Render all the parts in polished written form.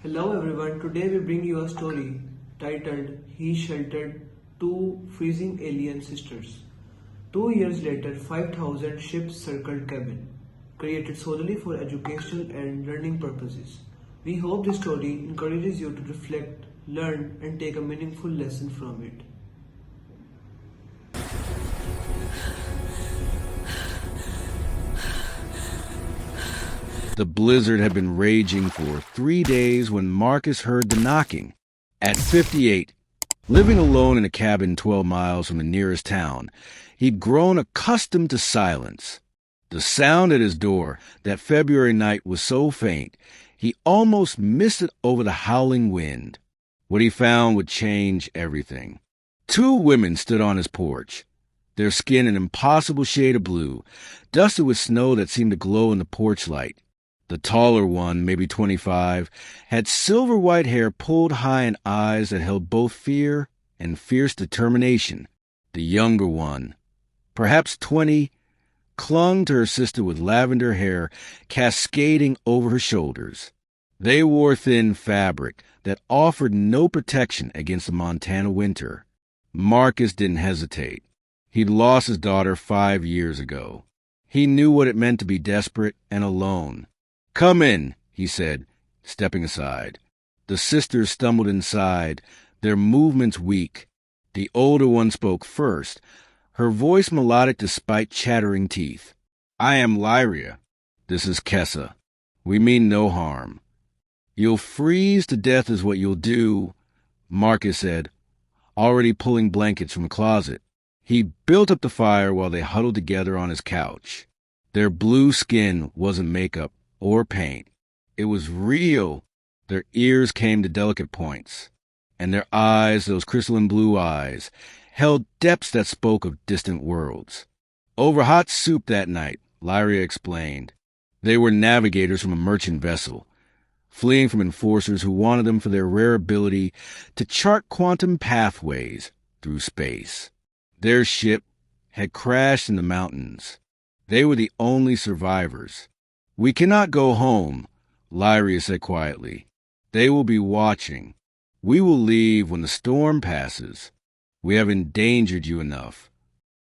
Hello everyone, today we bring you a story titled He Sheltered Two Freezing Alien Sisters. 2 years later, 5,000 ships circled cabin, created solely for educational and learning purposes. We hope this story encourages you to reflect, learn, and take a meaningful lesson from it. The blizzard had been raging for 3 days when Marcus heard the knocking. At 58, living alone in a cabin 12 miles from the nearest town, he'd grown accustomed to silence. The sound at his door that February night was so faint, he almost missed it over the howling wind. What he found would change everything. Two women stood on his porch, their skin an impossible shade of blue, dusted with snow that seemed to glow in the porch light. The taller one, maybe 25, had silver-white hair pulled high and eyes that held both fear and fierce determination. The younger one, perhaps 20, clung to her sister with lavender hair cascading over her shoulders. They wore thin fabric that offered no protection against the Montana winter. Marcus didn't hesitate. He'd lost his daughter 5 years ago. He knew what it meant to be desperate and alone. "Come in," he said, stepping aside. The sisters stumbled inside, their movements weak. The older one spoke first, her voice melodic despite chattering teeth. "I am Lyria. This is Kessa. We mean no harm." "You'll freeze to death is what you'll do," Marcus said, already pulling blankets from a closet. He built up the fire while they huddled together on his couch. Their blue skin wasn't makeup or paint. It was real. Their ears came to delicate points, and their eyes, those crystalline blue eyes, held depths that spoke of distant worlds. "Over hot soup that night," Lyria explained. They were navigators from a merchant vessel, fleeing from enforcers who wanted them for their rare ability to chart quantum pathways through space. Their ship had crashed in the mountains. They were the only survivors. "We cannot go home," Lyria said quietly. "They will be watching. We will leave when the storm passes. We have endangered you enough."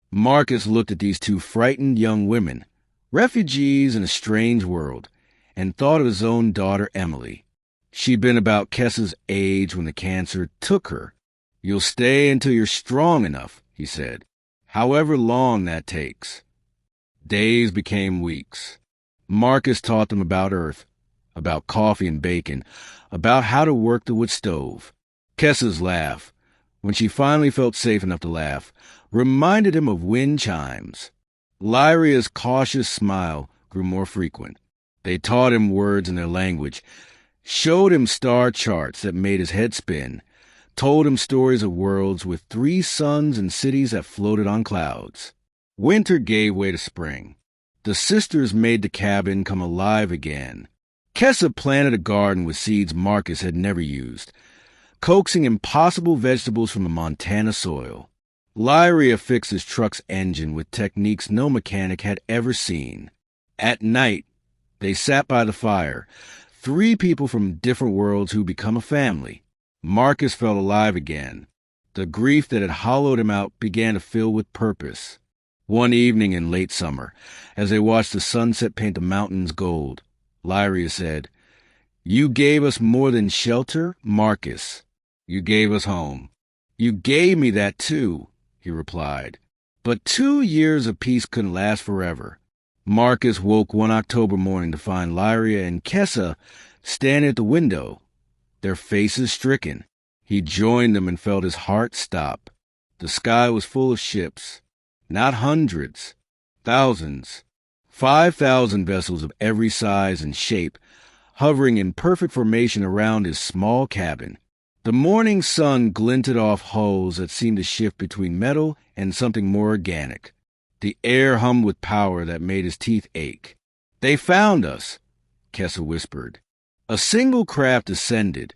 Marcus looked at these two frightened young women, refugees in a strange world, and thought of his own daughter Emily. She'd been about Kessa's age when the cancer took her. "You'll stay until you're strong enough," he said, "however long that takes." Days became weeks. Marcus taught them about Earth, about coffee and bacon, about how to work the wood stove. Kessa's laugh, when she finally felt safe enough to laugh, reminded him of wind chimes. Lyria's cautious smile grew more frequent. They taught him words in their language, showed him star charts that made his head spin, told him stories of worlds with 3 suns and cities that floated on clouds. Winter gave way to spring. The sisters made the cabin come alive again. Kessa planted a garden with seeds Marcus had never used, coaxing impossible vegetables from the Montana soil. Lyria fixed his truck's engine with techniques no mechanic had ever seen. At night, they sat by the fire, 3 people from different worlds who become a family. Marcus felt alive again. The grief that had hollowed him out began to fill with purpose. One evening in late summer, as they watched the sunset paint the mountains gold, Lyria said, "You gave us more than shelter, Marcus. You gave us home." "You gave me that too," he replied. But 2 years of peace couldn't last forever. Marcus woke one October morning to find Lyria and Kessa standing at the window, their faces stricken. He joined them and felt his heart stop. The sky was full of ships. Not hundreds, thousands. 5,000 vessels of every size and shape, hovering in perfect formation around his small cabin. The morning sun glinted off hulls that seemed to shift between metal and something more organic. The air hummed with power that made his teeth ache. "They found us," Kessa whispered. A single craft descended,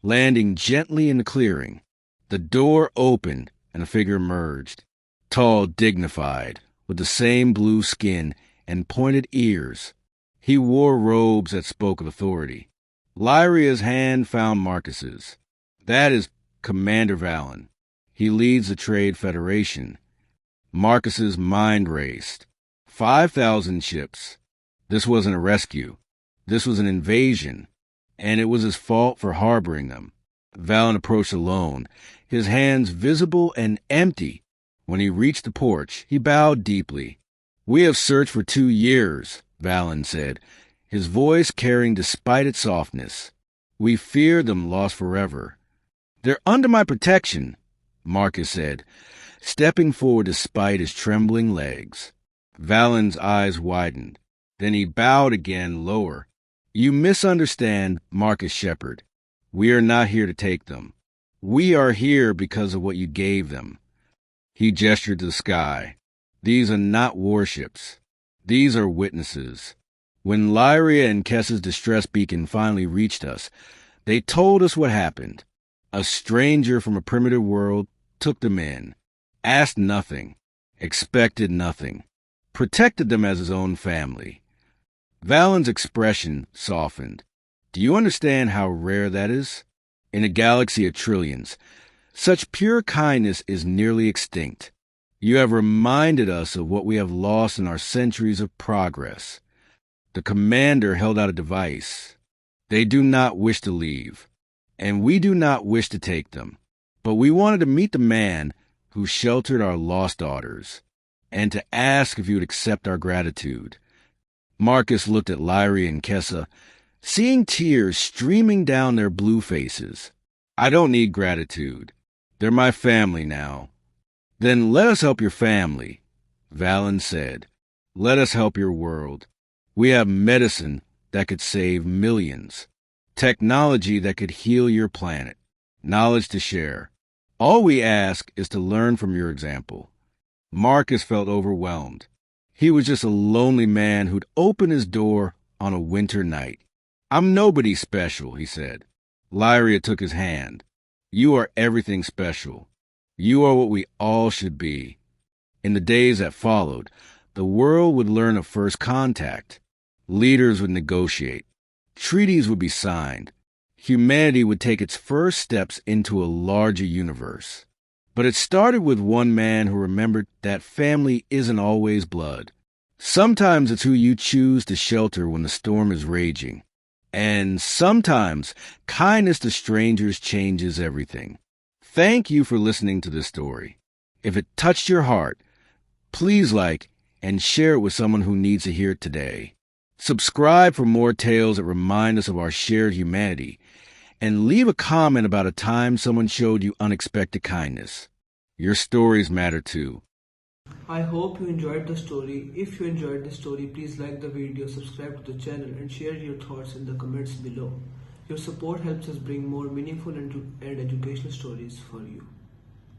landing gently in the clearing. The door opened and a figure emerged. Tall, dignified, with the same blue skin and pointed ears. He wore robes that spoke of authority. Lyria's hand found Marcus's. That is Commander Valen. He leads the Trade Federation. Marcus's mind raced. 5,000 ships. This wasn't a rescue. This was an invasion. And it was his fault for harboring them. Valen approached alone, his hands visible and empty. When he reached the porch, he bowed deeply. "We have searched for 2 years," Valen said, his voice carrying despite its softness. "We fear them lost forever." "They're under my protection," Marcus said, stepping forward despite his trembling legs. Valen's eyes widened. Then he bowed again, lower. "You misunderstand, Marcus Shepard. We are not here to take them. We are here because of what you gave them." He gestured to the sky. "These are not warships. These are witnesses. When Lyria and Kessa's distress beacon finally reached us, they told us what happened. A stranger from a primitive world took them in, asked nothing, expected nothing, protected them as his own family." Valen's expression softened. "Do you understand how rare that is? In a galaxy of trillions, such pure kindness is nearly extinct. You have reminded us of what we have lost in our centuries of progress." The commander held out a device. "They do not wish to leave, and we do not wish to take them. But we wanted to meet the man who sheltered our lost daughters, and to ask if you would accept our gratitude." Marcus looked at Lyria and Kessa, seeing tears streaming down their blue faces. "I don't need gratitude. They're my family now." "Then let us help your family," Valen said. "Let us help your world. We have medicine that could save millions, technology that could heal your planet, knowledge to share. All we ask is to learn from your example." Marcus felt overwhelmed. He was just a lonely man who'd opened his door on a winter night. "I'm nobody special," he said. Lyria took his hand. "You are everything special. You are what we all should be." In the days that followed, the world would learn of first contact. Leaders would negotiate. Treaties would be signed. Humanity would take its first steps into a larger universe. But it started with one man who remembered that family isn't always blood. Sometimes it's who you choose to shelter when the storm is raging. And sometimes kindness to strangers changes everything. Thank you for listening to this story. If it touched your heart, please like and share it with someone who needs to hear it today. Subscribe for more tales that remind us of our shared humanity, and leave a comment about a time someone showed you unexpected kindness. Your stories matter too. I hope you enjoyed the story. If you enjoyed the story, please like the video, subscribe to the channel, and share your thoughts in the comments below. Your support helps us bring more meaningful and educational stories for you.